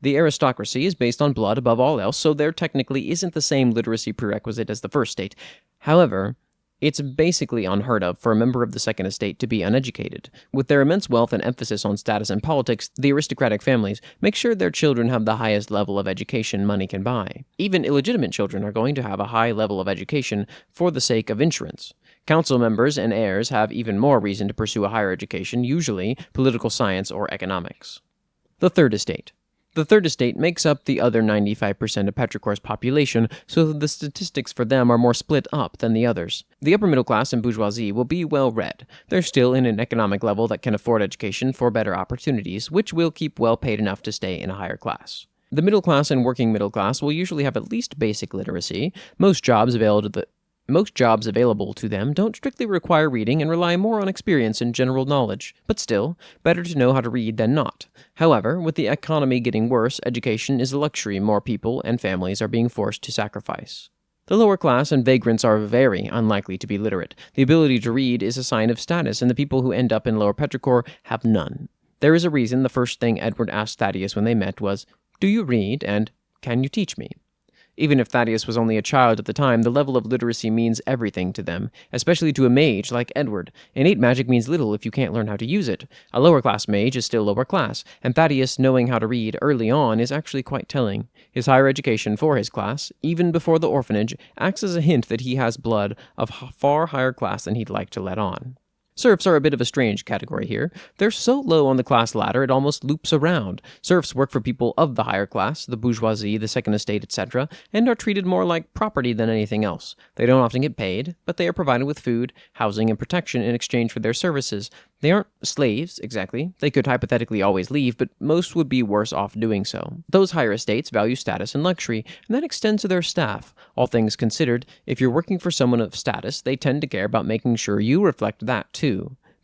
The aristocracy is based on blood above all else, so there technically isn't the same literacy prerequisite as the First Estate. However, it's basically unheard of for a member of the Second Estate to be uneducated. With their immense wealth and emphasis on status and politics, the aristocratic families make sure their children have the highest level of education money can buy. Even illegitimate children are going to have a high level of education for the sake of insurance. Council members and heirs have even more reason to pursue a higher education, usually political science or economics. The Third Estate. The Third Estate makes up the other 95% of Petrichor's population, so the statistics for them are more split up than the others. The upper middle class and bourgeoisie will be well read. They're still in an economic level that can afford education for better opportunities, which will keep well paid enough to stay in a higher class. The middle class and working middle class will usually have at least basic literacy. Most jobs available to them don't strictly require reading and rely more on experience and general knowledge, but still, better to know how to read than not. However, with the economy getting worse, education is a luxury more people and families are being forced to sacrifice. The lower class and vagrants are very unlikely to be literate. The ability to read is a sign of status, and the people who end up in Lower Petrichor have none. There is a reason the first thing Edward asked Thaddeus when they met was, "Do you read?" and "Can you teach me?" Even if Thaddeus was only a child at the time, the level of literacy means everything to them, especially to a mage like Edward. Innate magic means little if you can't learn how to use it. A lower-class mage is still lower class, and Thaddeus knowing how to read early on is actually quite telling. His higher education for his class, even before the orphanage, acts as a hint that he has blood of far higher class than he'd like to let on. Serfs are a bit of a strange category here. They're so low on the class ladder it almost loops around. Serfs work for people of the higher class, the bourgeoisie, the second estate, etc., and are treated more like property than anything else. They don't often get paid, but they are provided with food, housing, and protection in exchange for their services. They aren't slaves, exactly. They could hypothetically always leave, but most would be worse off doing so. Those higher estates value status and luxury, and that extends to their staff. All things considered, if you're working for someone of status, they tend to care about making sure you reflect that too.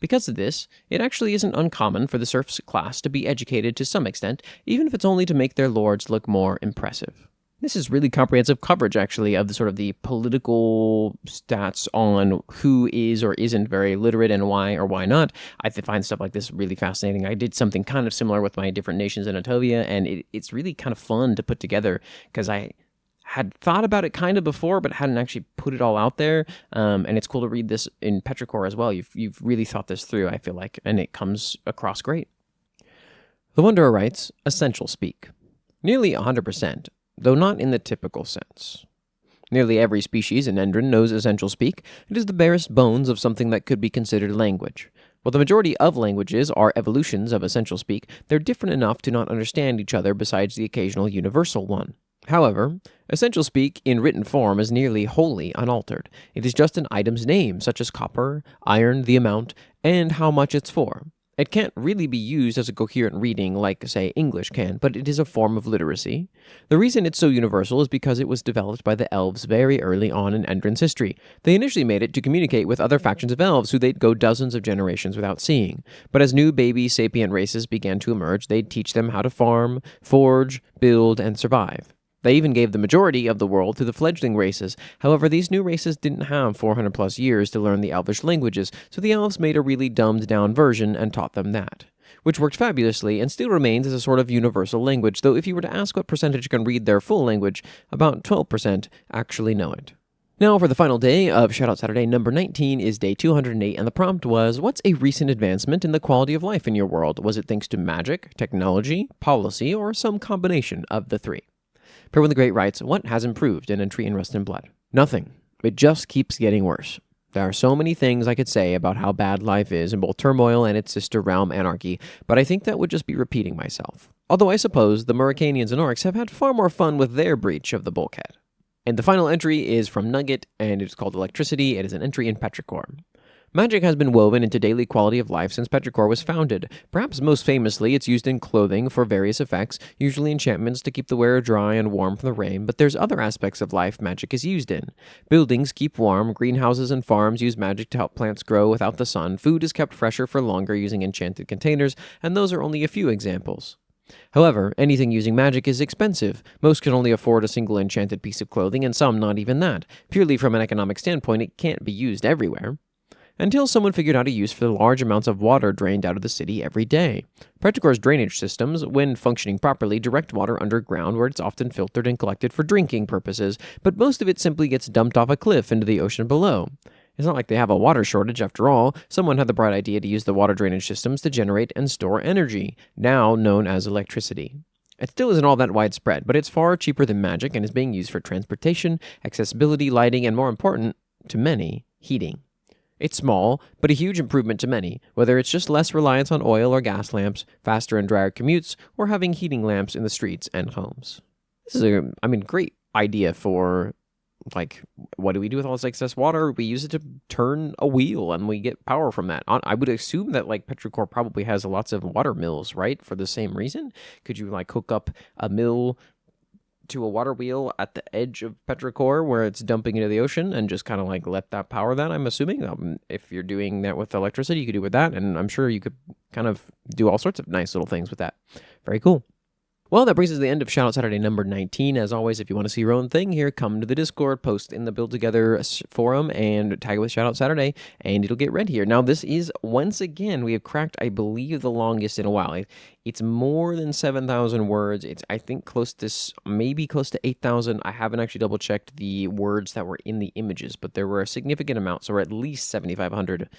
Because of this, it actually isn't uncommon for the serfs class to be educated to some extent, even if it's only to make their lords look more impressive. This is really comprehensive coverage, actually, of the sort of the political stats on who is or isn't very literate and why or why not. I find stuff like this really fascinating. I did something kind of similar with my different nations in Atovia, and it's really kind of fun to put together because I had thought about it kind of before, but hadn't actually put it all out there. And it's cool to read this in petrichor as well. You've really thought this through, I feel like, and it comes across great. The Wanderer writes, Essential Speak. Nearly 100%, though not in the typical sense. Nearly every species in Endrin knows Essential Speak. It is the barest bones of something that could be considered language. While the majority of languages are evolutions of Essential Speak, they're different enough to not understand each other besides the occasional universal one. However, Essential Speak in written form is nearly wholly unaltered. It is just an item's name, such as copper, iron, the amount, and how much it's for. It can't really be used as a coherent reading like, say, English can, but it is a form of literacy. The reason it's so universal is because it was developed by the elves very early on in Endrin's history. They initially made it to communicate with other factions of elves who they'd go dozens of generations without seeing. But as new baby sapient races began to emerge, they'd teach them how to farm, forge, build, and survive. They even gave the majority of the world to the fledgling races. However, these new races didn't have 400 plus years to learn the Elvish languages, so the elves made a really dumbed down version and taught them that, which worked fabulously and still remains as a sort of universal language, though if you were to ask what percentage can read their full language, about 12% actually know it. Now, for the final day of Shoutout Saturday, number 19 is day 208, and the prompt was, what's a recent advancement in the quality of life in your world? Was it thanks to magic, technology, policy, or some combination of the three? Perwin the Great writes, what has improved in Entry in Rust and Blood? Nothing. It just keeps getting worse. There are so many things I could say about how bad life is in both Turmoil and its sister realm, Anarchy, but I think that would just be repeating myself. Although I suppose the Murricanians and Orcs have had far more fun with their breach of the bulkhead. And the final entry is from Nugget, and it's called Electricity. It is an entry in petrichor. Magic has been woven into daily quality of life since petrichor was founded. Perhaps most famously, it's used in clothing for various effects, usually enchantments to keep the wearer dry and warm from the rain, but there's other aspects of life magic is used in. Buildings keep warm, greenhouses and farms use magic to help plants grow without the sun, food is kept fresher for longer using enchanted containers, and those are only a few examples. However, anything using magic is expensive. Most can only afford a single enchanted piece of clothing, and some not even that. Purely from an economic standpoint, it can't be used everywhere. Until someone figured out a use for the large amounts of water drained out of the city every day. Petrichor's drainage systems, when functioning properly, direct water underground where it's often filtered and collected for drinking purposes, but most of it simply gets dumped off a cliff into the ocean below. It's not like they have a water shortage after all. Someone had the bright idea to use the water drainage systems to generate and store energy, now known as electricity. It still isn't all that widespread, but it's far cheaper than magic and is being used for transportation, accessibility, lighting, and more important, to many, heating. It's small, but a huge improvement to many, whether it's just less reliance on oil or gas lamps, faster and drier commutes, or having heating lamps in the streets and homes. This is a great idea for, what do we do with all this excess water? We use it to turn a wheel, and we get power from that. I would assume that, petrichor probably has lots of water mills, right? For the same reason? Could you, hook up a mill to a water wheel at the edge of petrichor where it's dumping into the ocean and just kind of let that power that, I'm assuming. If you're doing that with electricity, you could do it with that, and I'm sure you could kind of do all sorts of nice little things with that. Very cool. Well, that brings us to the end of Shoutout Saturday number 19. As always, if you want to see your own thing here, come to the Discord, post in the Build Together forum, and tag it with Shoutout Saturday, and it'll get read here. Now, this is, once again, we have cracked, I believe, the longest in a while. It's more than 7,000 words. It's, I think, maybe close to 8,000. I haven't actually double-checked the words that were in the images, but there were a significant amount, so we're at least 7,500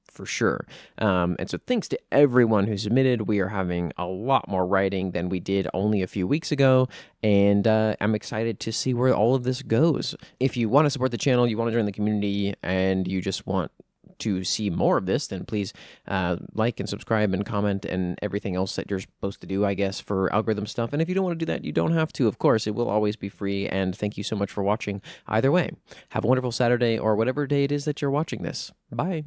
for sure. And so thanks to everyone who submitted. We are having a lot more writing than we did only a few weeks ago, and I'm excited to see where all of this goes. If you want to support the channel, you want to join the community, and you just want to see more of this, then please like and subscribe and comment and everything else that you're supposed to do, I guess, for algorithm stuff. And if you don't want to do that, you don't have to. Of course, it will always be free, and thank you so much for watching either way. Have a wonderful Saturday or whatever day it is that you're watching this. Bye.